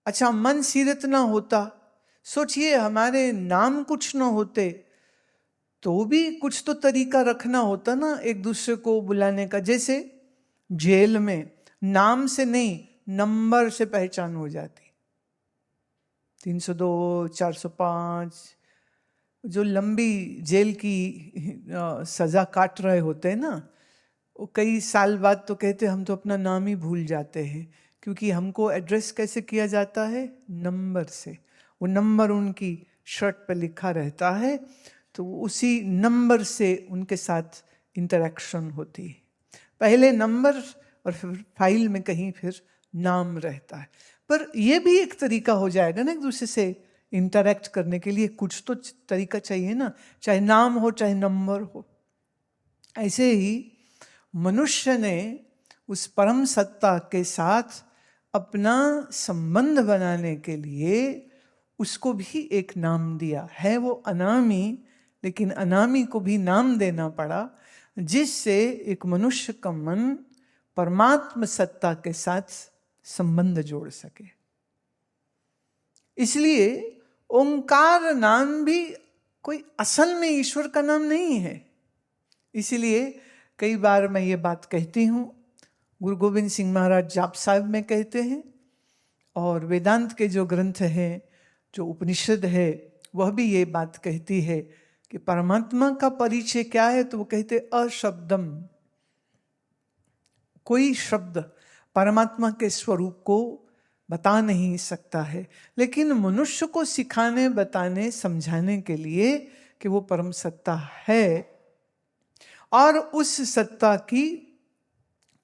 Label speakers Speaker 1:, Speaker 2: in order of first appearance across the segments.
Speaker 1: अच्छा, मन सीरत ना होता, सोचिए हमारे नाम कुछ ना होते तो भी कुछ तो तरीका रखना होता ना एक दूसरे को बुलाने का। जैसे जेल में नाम से नहीं, नंबर से पहचान हो जाती। 302, 405, जो लंबी जेल की सजा काट रहे होते हैं ना, वो कई साल बाद तो कहते हम तो अपना नाम ही भूल जाते हैं, क्योंकि हमको एड्रेस कैसे किया जाता है, नंबर से। वो नंबर उनकी शर्ट पर लिखा रहता है, तो उसी नंबर से उनके साथ इंटरेक्शन होती है। पहले नंबर और फिर फाइल में कहीं फिर नाम रहता है। पर यह भी एक तरीका हो जाएगा ना एक दूसरे से इंटरेक्ट करने के लिए, कुछ तो तरीका चाहिए ना, चाहे नाम हो चाहे नंबर हो। ऐसे ही मनुष्य ने उस परम सत्ता के साथ अपना संबंध बनाने के लिए उसको भी एक नाम दिया है। वो अनामी, लेकिन अनामी को भी नाम देना पड़ा, जिससे एक मनुष्य का मन परमात्म सत्ता के साथ संबंध जोड़ सके। इसलिए ओंकार नाम भी कोई असल में ईश्वर का नाम नहीं है। इसलिए कई बार मैं ये बात कहती हूँ, गुरु गोविंद सिंह महाराज जाप साहब में कहते हैं, और वेदांत के जो ग्रंथ हैं, जो उपनिषद है, वह भी ये बात कहती है कि परमात्मा का परिचय क्या है, तो वो कहते अशब्दम। कोई शब्द परमात्मा के स्वरूप को बता नहीं सकता है, लेकिन मनुष्य को सिखाने, बताने, समझाने के लिए कि वो परम सत्ता है, और उस सत्ता की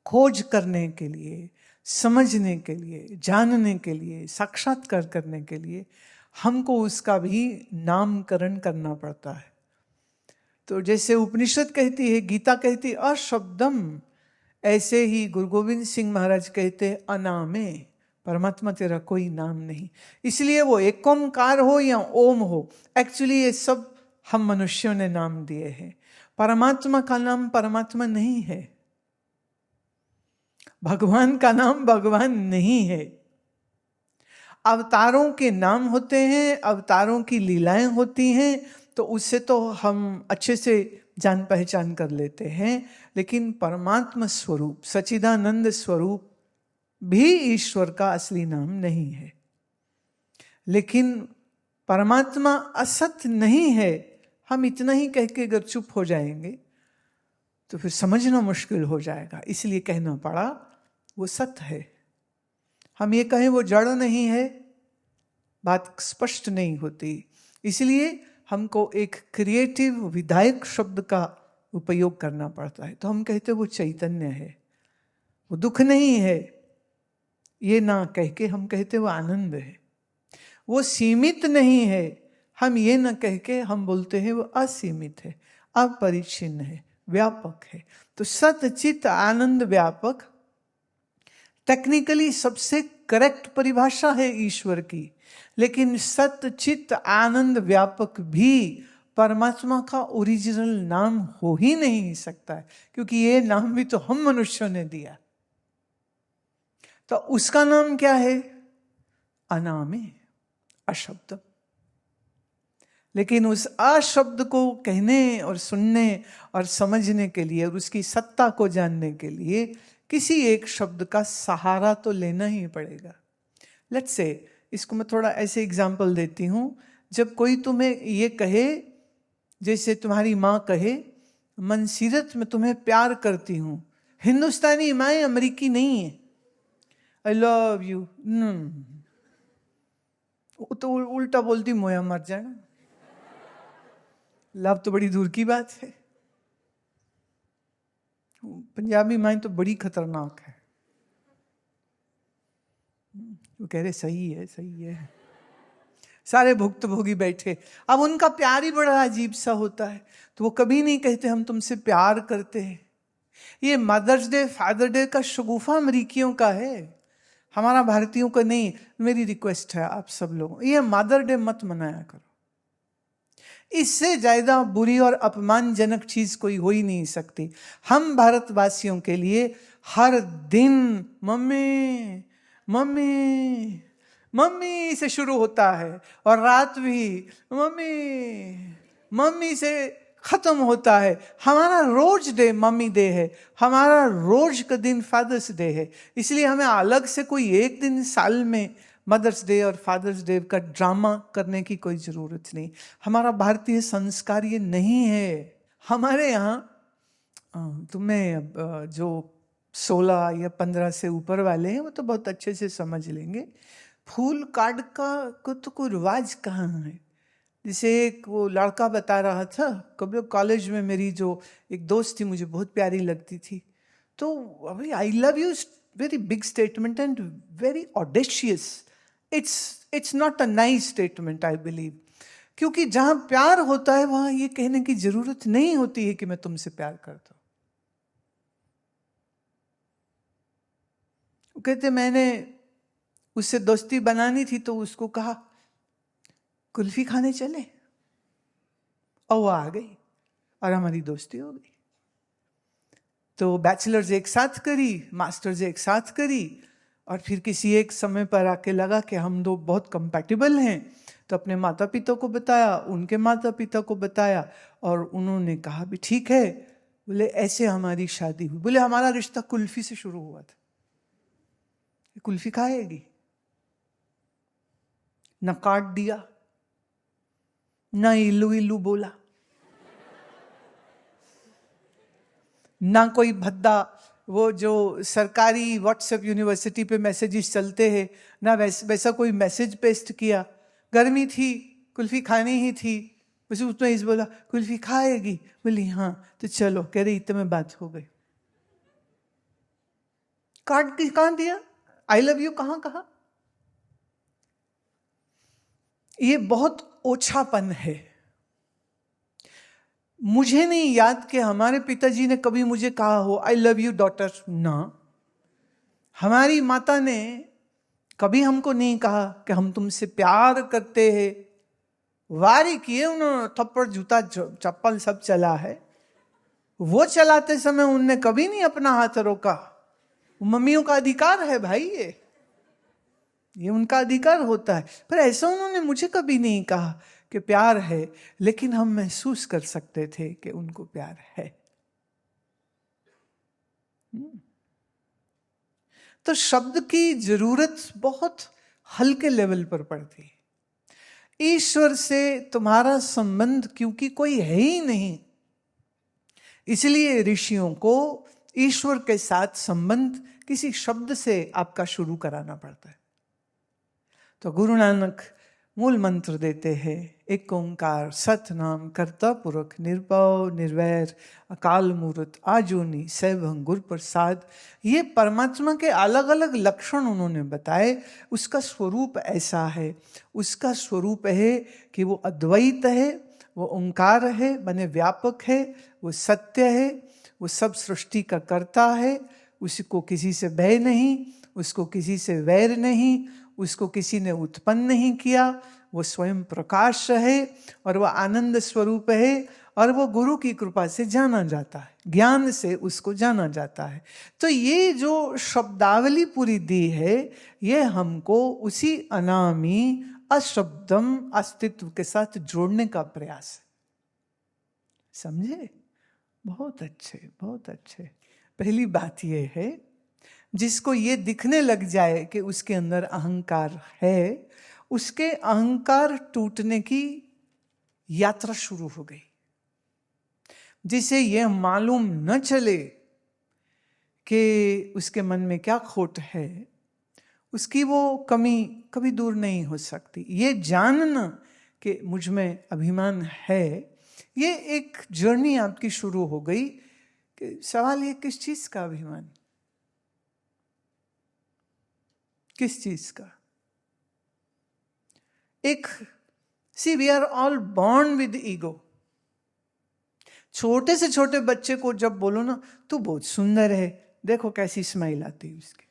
Speaker 1: खोज करने के लिए, समझने के लिए, जानने के लिए, साक्षात्कार करने के लिए हमको उसका भी नामकरण करना पड़ता है। तो जैसे उपनिषद कहती है, गीता कहती है अशब्दम, ऐसे ही गुरु गोविंद सिंह महाराज कहते अनामे, परमात्मा तेरा कोई नाम नहीं। इसलिए वो एक ओंकार हो या ओम हो, एक्चुअली ये सब हम मनुष्यों ने नाम दिए हैं। परमात्मा का नाम परमात्मा नहीं है, भगवान का नाम भगवान नहीं है। अवतारों के नाम होते हैं, अवतारों की लीलाएं होती हैं, तो उससे तो हम अच्छे से जान पहचान कर लेते हैं, लेकिन परमात्मा स्वरूप, सच्चिदानंद स्वरूप भी ईश्वर का असली नाम नहीं है। लेकिन परमात्मा असत नहीं है, हम इतना ही कह के अगर चुप हो जाएंगे तो फिर समझना मुश्किल हो जाएगा। इसलिए कहना पड़ा वो सत्य है। हम ये कहें वो जड़ नहीं है, बात स्पष्ट नहीं होती। इसलिए हमको एक क्रिएटिव विधायक शब्द का उपयोग करना पड़ता है। तो हम कहते वो चैतन्य है, वो दुख नहीं है, ये ना कह के हम कहते वो आनंद है। वो सीमित नहीं है, हम ये ना कह के हम बोलते हैं वो असीमित है, अपरिच्छिन्न है, व्यापक है। तो सत चित आनंद व्यापक टेक्निकली सबसे करेक्ट परिभाषा है ईश्वर की, लेकिन सत चित आनंद व्यापक भी परमात्मा का ओरिजिनल नाम हो ही नहीं सकता है, क्योंकि ये नाम भी तो हम मनुष्यों ने दिया। तो उसका नाम क्या है? अनामे, अशब्द। लेकिन उस अशब्द को कहने और सुनने और समझने के लिए और उसकी सत्ता को जानने के लिए किसी एक शब्द का सहारा तो लेना ही पड़ेगा। लेट्स से, इसको मैं थोड़ा ऐसे एग्जाम्पल देती हूँ। जब कोई तुम्हें ये कहे, जैसे तुम्हारी माँ कहे मनसीरत मैं तुम्हें प्यार करती हूँ, हिंदुस्तानी माएँ अमेरिकी नहीं है, आई लव यू, तो उल्टा बोलती मोया मर जाना। लव तो बड़ी दूर की बात है। पंजाबी माएँ तो बड़ी खतरनाक है, वो कह रहे सही है सही है, सारे भुक्तभोगी बैठे। अब उनका प्यार ही बड़ा अजीब सा होता है, तो वो कभी नहीं कहते हम तुमसे प्यार करते हैं। ये मदर्स डे, फादर डे का शगुफा अमरीकियों का है, हमारा भारतीयों का नहीं। मेरी रिक्वेस्ट है आप सब लोगों, ये मदर डे मत मनाया करो। इससे ज्यादा बुरी और अपमानजनक चीज कोई हो ही नहीं सकती। हम भारतवासियों के लिए हर दिन मम्मी मम्मी मम्मी से शुरू होता है और रात भी मम्मी मम्मी से खत्म होता है। हमारा रोज डे मम्मी डे है, हमारा रोज का दिन फादर्स डे है। इसलिए हमें अलग से कोई एक दिन साल में मदर्स डे और फादर्स डे का ड्रामा करने की कोई ज़रूरत नहीं। हमारा भारतीय संस्कार ये नहीं है। हमारे यहाँ तुम्हें जो 16 या 15 से ऊपर वाले हैं वो तो बहुत अच्छे से समझ लेंगे। फूल कार्ड का को तो कोई रिवाज कहाँ है। जैसे एक वो लड़का बता रहा था, कभी कॉलेज में मेरी जो एक दोस्त थी मुझे बहुत प्यारी लगती थी, तो अभी I love you very big statement and very audacious. It's not a nice statement I believe, क्योंकि जहां प्यार होता है वहां ये कहने की जरूरत नहीं होती है कि मैं तुमसे प्यार करता हूं। कहते मैंने उससे दोस्ती बनानी थी तो उसको कहा कुल्फी खाने चले, और वो आ गई और हमारी दोस्ती हो गई। तो बैचलर्स एक साथ करी, मास्टर्स एक साथ करी, और फिर किसी एक समय पर आके लगा कि हम दो बहुत कंपैटिबल हैं, तो अपने माता पिता को बताया, उनके माता पिता को बताया, और उन्होंने कहा भी ठीक है। बोले ऐसे हमारी शादी हुई। बोले हमारा रिश्ता कुल्फी से शुरू हुआ था, कुल्फी खाएगी। न काट दिया, न इल्लू इल्लू बोला, ना कोई भद्दा वो जो सरकारी व्हाट्सएप यूनिवर्सिटी पे मैसेजेस चलते हैं, ना वैसा कोई मैसेज पेस्ट किया। गर्मी थी, कुल्फी खानी ही थी, बस उसने इस बोला कुल्फी खाएगी। बोली हाँ, तो चलो। कह रही इतने में बात हो गई। काट के कहाँ दिया, आई लव यू कहाँ कहा। ये बहुत ओछापन है। मुझे नहीं याद कि हमारे पिताजी ने कभी मुझे कहा हो आई लव यू डॉटर, ना। हमारी माता ने कभी हमको नहीं कहा कि हम तुमसे प्यार करते हैं। वारी किए उन्होंने, थप्पड़ जूता चप्पल सब चला है। वो चलाते समय उनने कभी नहीं अपना हाथ रोका। मम्मियों का अधिकार है भाई, ये उनका अधिकार होता है। पर ऐसा उन्होंने मुझे कभी नहीं कहा कि प्यार है, लेकिन हम महसूस कर सकते थे कि उनको प्यार है। तो शब्द की जरूरत बहुत हल्के लेवल पर पड़ती है। ईश्वर से तुम्हारा संबंध क्योंकि कोई है ही नहीं, इसलिए ऋषियों को ईश्वर के साथ संबंध किसी शब्द से आपका शुरू कराना पड़ता है। तो गुरु नानक मूल मंत्र देते हैं, एक ओंकार सतनाम करता पुरख निर्भव निर्वैर अकाल मूर्त आजूनी सैभं गुर प्रसाद। ये परमात्मा के अलग अलग लक्षण उन्होंने बताए। उसका स्वरूप ऐसा है, उसका स्वरूप है कि वो अद्वैत है, वो ओंकार है माने व्यापक है, वो सत्य है, वो सब सृष्टि का कर्ता है, उसको किसी से भय नहीं, उसको किसी से वैर नहीं, उसको किसी ने उत्पन्न नहीं किया, वो स्वयं प्रकाश है और वह आनंद स्वरूप है, और वो गुरु की कृपा से जाना जाता है, ज्ञान से उसको जाना जाता है। तो ये जो शब्दावली पूरी दी है, ये हमको उसी अनामी अशब्दम अस्तित्व के साथ जोड़ने का प्रयास है। समझे? बहुत अच्छे, बहुत अच्छे। पहली बात ये है, जिसको ये दिखने लग जाए कि उसके अंदर अहंकार है, उसके अहंकार टूटने की यात्रा शुरू हो गई। जिसे यह मालूम न चले कि उसके मन में क्या खोट है, उसकी वो कमी कभी दूर नहीं हो सकती। ये जानना कि मुझ में अभिमान है, ये एक जर्नी आपकी शुरू हो गई। कि सवाल ये किस चीज का अभिमान, किस चीज का? एक we are all born with ego. छोटे से छोटे बच्चे को जब बोलो ना तू बहुत सुंदर है, देखो कैसी स्माइल आती है उसकी।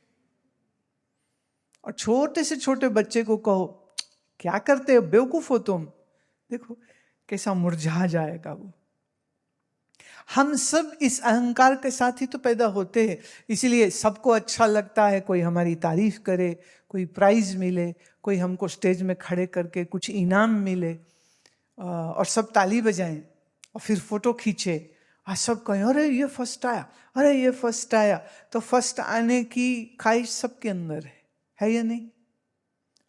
Speaker 1: और छोटे से छोटे बच्चे को कहो क्या करते हो, बेवकूफ हो तुम, देखो कैसा मुरझा जाएगा वो। हम सब इस अहंकार के साथ ही तो पैदा होते हैं, इसीलिए सबको अच्छा लगता है कोई हमारी तारीफ करे, कोई प्राइज मिले, कोई हमको स्टेज में खड़े करके कुछ इनाम मिले और सब ताली बजाएं और फिर फोटो खींचे और सब कहें अरे ये फर्स्ट आया, अरे ये फर्स्ट आया। तो फर्स्ट आने की ख्वाहिश सबके अंदर है या नहीं?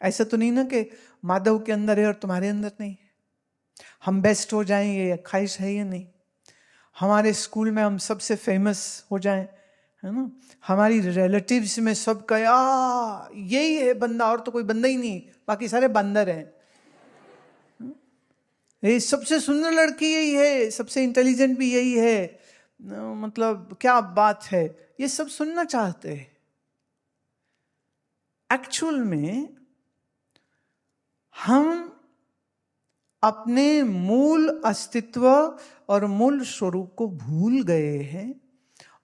Speaker 1: ऐसा तो नहीं ना कि माधव के अंदर है और तुम्हारे अंदर नहीं है। हम बेस्ट हो जाएं ये ख्वाहिश है या नहीं? हमारे स्कूल में हम सबसे फेमस हो जाएं, है ना? हमारी रिलेटिव्स में सब कहे यही है बंदा, और तो कोई बंदा ही नहीं, बाकी सारे बंदर हैं। ये सबसे सुंदर लड़की यही है, सबसे इंटेलिजेंट भी यही है, मतलब क्या बात है, ये सब सुनना चाहते हैं। एक्चुअल में हम अपने मूल अस्तित्व और मूल स्वरूप को भूल गए हैं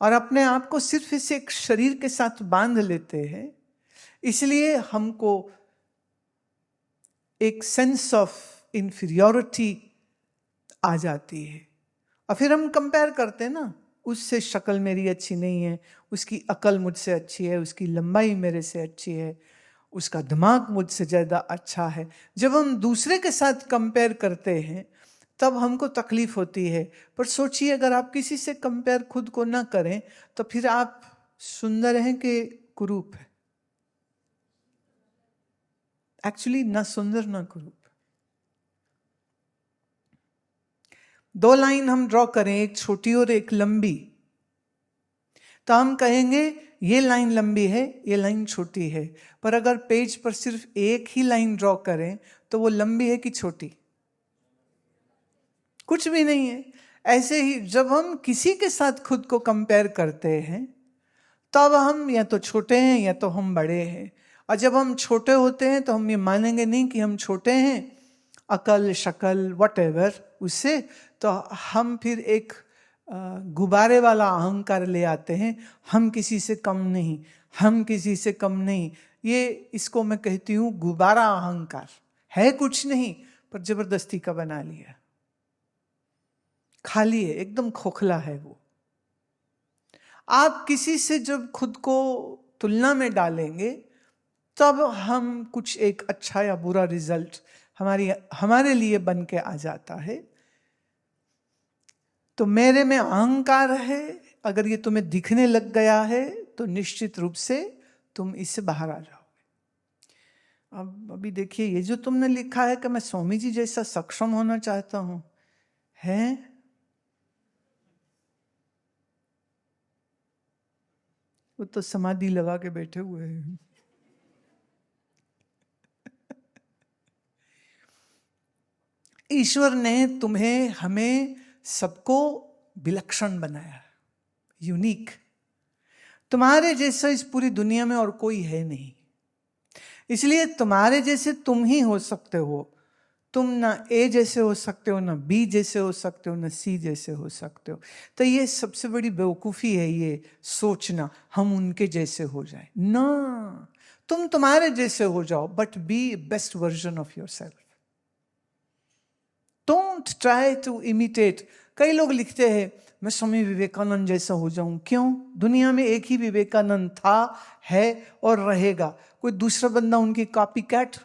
Speaker 1: और अपने आप को सिर्फ इस एक शरीर के साथ बांध लेते हैं। इसलिए हमको एक सेंस ऑफ इंफीरियोरिटी आ जाती है और फिर हम कंपेयर करते हैं ना, उससे शक्ल मेरी अच्छी नहीं है, उसकी अकल मुझसे अच्छी है, उसकी लंबाई मेरे से अच्छी है, उसका दिमाग मुझसे ज़्यादा अच्छा है। जब हम दूसरे के साथ कंपेयर करते हैं तब हमको तकलीफ होती है। पर सोचिए अगर आप किसी से कंपेयर खुद को ना करें तो फिर आप सुंदर हैं कि कुरूप है? एक्चुअली ना सुंदर ना कुरूप। दो लाइन हम ड्रॉ करें, एक छोटी और एक लंबी, तो हम कहेंगे ये लाइन लंबी है, ये लाइन छोटी है। पर अगर पेज पर सिर्फ एक ही लाइन ड्रॉ करें तो वो लंबी है कि छोटी? कुछ भी नहीं है। ऐसे ही जब हम किसी के साथ खुद को कंपेयर करते हैं तब हम या तो छोटे हैं या तो हम बड़े हैं। और जब हम छोटे होते हैं तो हम ये मानेंगे नहीं कि हम छोटे हैं, अकल शक्ल वटेवर उससे, तो हम फिर एक गुब्बारे वाला अहंकार ले आते हैं, हम किसी से कम नहीं, हम किसी से कम नहीं। ये इसको मैं कहती हूँ गुब्बारा अहंकार। है कुछ नहीं पर जबरदस्ती का बना लिया, खाली है, एकदम खोखला है वो। आप किसी से जब खुद को तुलना में डालेंगे तब हम कुछ एक अच्छा या बुरा रिजल्ट हमारे लिए बन के आ जाता है। तो मेरे में अहंकार है, अगर ये तुम्हें दिखने लग गया है तो निश्चित रूप से तुम इससे बाहर आ जाओगे। अब अभी देखिए, ये जो तुमने लिखा है कि मैं स्वामी जी जैसा सक्षम होना चाहता हूं, है? वो तो समाधि लगा के बैठे हुए हैं। ईश्वर ने तुम्हें हमें सबको विलक्षण बनाया, यूनिक। तुम्हारे जैसा इस पूरी दुनिया में और कोई है नहीं, इसलिए तुम्हारे जैसे तुम ही हो सकते हो। तुम ना ए जैसे हो सकते हो, ना बी जैसे हो सकते हो, ना सी जैसे हो सकते हो। तो ये सबसे बड़ी बेवकूफ़ी है ये सोचना हम उनके जैसे हो जाए ना। तुम तुम्हारे जैसे हो जाओ, but be best version of yourself. Don't try to imitate. कई लोग लिखते हैं मैं स्वामी विवेकानंद जैसा हो जाऊं। क्यों? दुनिया में एक ही विवेकानंद था, है और रहेगा। कोई दूसरा बंदा उनकी कॉपी कैट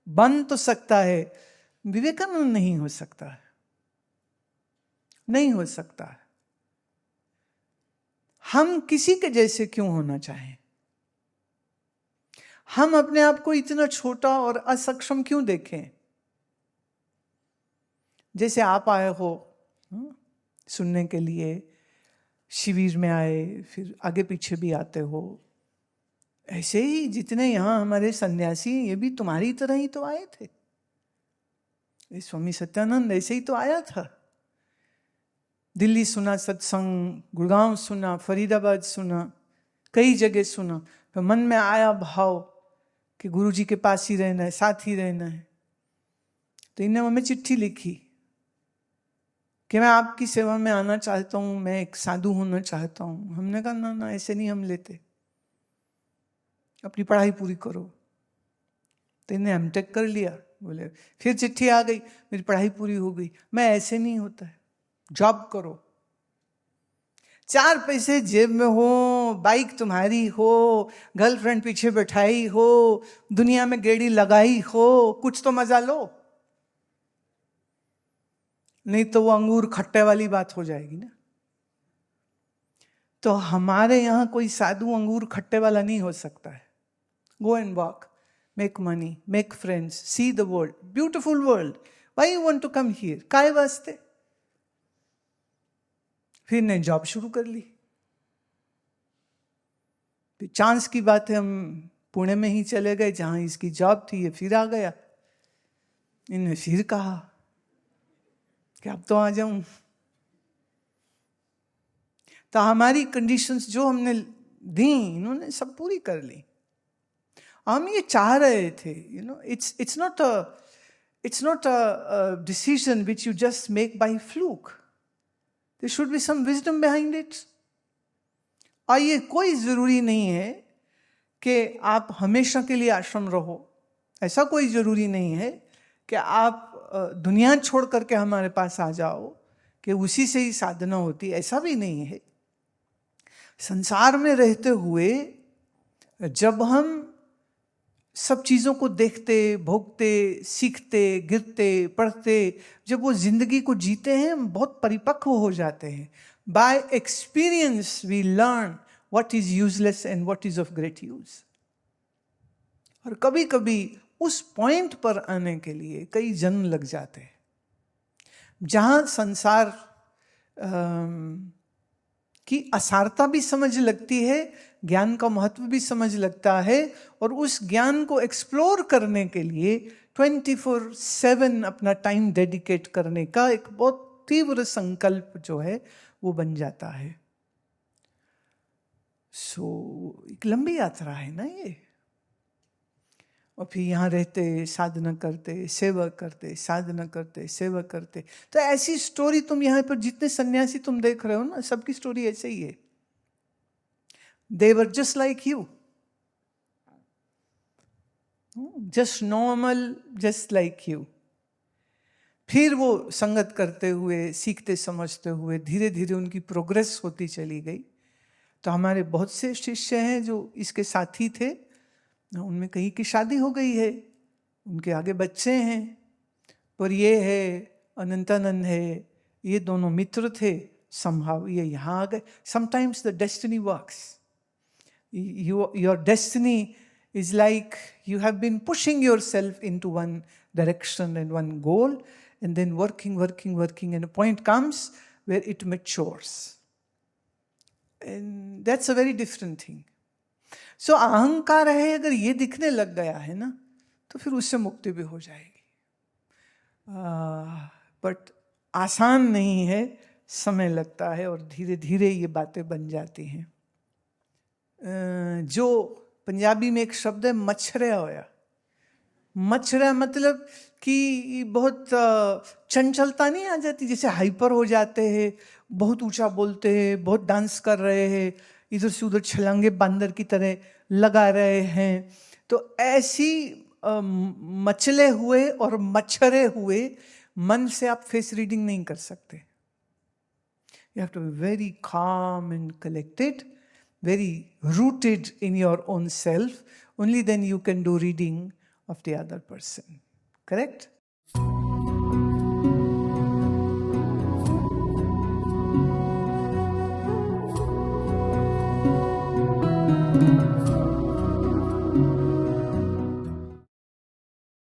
Speaker 1: बन तो सकता है, विवेकानंद नहीं हो सकता है, नहीं हो सकता है। हम किसी के जैसे क्यों होना चाहें? हम अपने आप को इतना छोटा और असक्षम क्यों देखें? जैसे आप आए हो सुनने के लिए, शिविर में आए, फिर आगे पीछे भी आते हो, ऐसे ही जितने यहाँ हमारे सन्यासी ये भी तुम्हारी तरह ही तो आए थे। स्वामी सत्यानंद ऐसे ही तो आया था। दिल्ली सुना सत्संग, गुड़गांव सुना, फरीदाबाद सुना, कई जगह सुना। तो मन में आया भाव कि गुरु जी के पास ही रहना है, साथ ही रहना है। तो इन्हें हमें चिट्ठी लिखी कि मैं आपकी सेवा में आना चाहता हूँ, मैं एक साधु होना चाहता हूँ। हमने कहा ना ना, ऐसे नहीं हम लेते, अपनी पढ़ाई पूरी करो। तो इन्हें एमटेक कर लिया। बोले फिर चिट्ठी आ गई, मेरी पढ़ाई पूरी हो गई। मैं ऐसे नहीं होता है, जॉब करो। 4 पैसे जेब में हो, बाइक तुम्हारी हो, गर्लफ्रेंड पीछे बैठाई हो, दुनिया में गेड़ी लगाई हो, कुछ तो मजा लो, नहीं तो वो अंगूर खट्टे वाली बात हो जाएगी ना। तो हमारे यहां कोई साधु अंगूर खट्टे वाला नहीं हो सकता है। Go and walk, make money, make friends, see the world, beautiful world, why you want to come here, काय वास्ते। फिर ने जॉब शुरू कर ली। फिर चांस की बात है, हम पुणे में ही चले गए जहां इसकी जॉब थी, ये फिर आ गया। इन्होंने फिर कहा कि अब तो आ जाऊं। तो हमारी कंडीशंस जो हमने दी इन्होंने सब पूरी कर ली। हम ये चाह रहे थे, you know, it's not a decision which you just make by fluke, there should be some wisdom behind it. और ये कोई जरूरी नहीं है कि आप हमेशा के लिए आश्रम रहो, ऐसा कोई जरूरी नहीं है कि आप दुनिया छोड़ करके हमारे पास आ जाओ कि उसी से ही साधना होती, ऐसा भी नहीं है। संसार में रहते हुए जब हम सब चीज़ों को देखते, भोगते, सीखते, गिरते, पढ़ते, जब वो जिंदगी को जीते हैं, हम बहुत परिपक्व हो जाते हैं। By experience we learn what is useless and what is of great use. और कभी कभी उस पॉइंट पर आने के लिए कई जन्म लग जाते हैं, जहां संसार की असारता भी समझ लगती है, ज्ञान का महत्व भी समझ लगता है, और उस ज्ञान को एक्सप्लोर करने के लिए 24/7 अपना टाइम डेडिकेट करने का एक बहुत तीव्र संकल्प जो है वो बन जाता है। एक लंबी यात्रा है ना ये। और फिर यहाँ रहते, साधना करते, सेवा करते, साधना करते, सेवा करते। तो ऐसी स्टोरी तुम यहाँ पर जितने सन्यासी तुम देख रहे हो ना, सबकी स्टोरी ऐसे ही है। They were just like you, just normal, just like you. फिर वो संगत करते हुए, सीखते समझते हुए, धीरे धीरे उनकी प्रोग्रेस होती चली गई। तो हमारे बहुत से शिष्य हैं जो इसके साथी थे, उनमें कई की शादी हो गई है, उनके आगे बच्चे हैं। पर ये है अनंतानंद है, ये दोनों मित्र थे, somehow ये यहाँ आ गए। Sometimes the destiny works. Your destiny is like you have been pushing yourself into one direction and one goal, and then working, and a point comes where it matures. And that's a very different thing. So अहंकार है, अगर ये दिखने लग गया है ना, तो फिर उससे मुक्ति भी हो जाएगी। बट आसान नहीं है, समय लगता है, और धीरे धीरे ये बातें बन जाती हैं। जो पंजाबी में एक शब्द है मच्छरे होया, मच्छरा मतलब कि बहुत चंचलता नहीं आ जाती, जैसे हाइपर हो जाते हैं, बहुत ऊंचा बोलते हैं, बहुत डांस कर रहे हैं, इधर से उधर छलांगे बंदर की तरह लगा रहे हैं। तो ऐसी मचले हुए और मच्छरे हुए मन से आप फेस रीडिंग नहीं कर सकते। You have to be very calm and collected, very rooted in your own self. Only then you can do reading of the other person. Correct?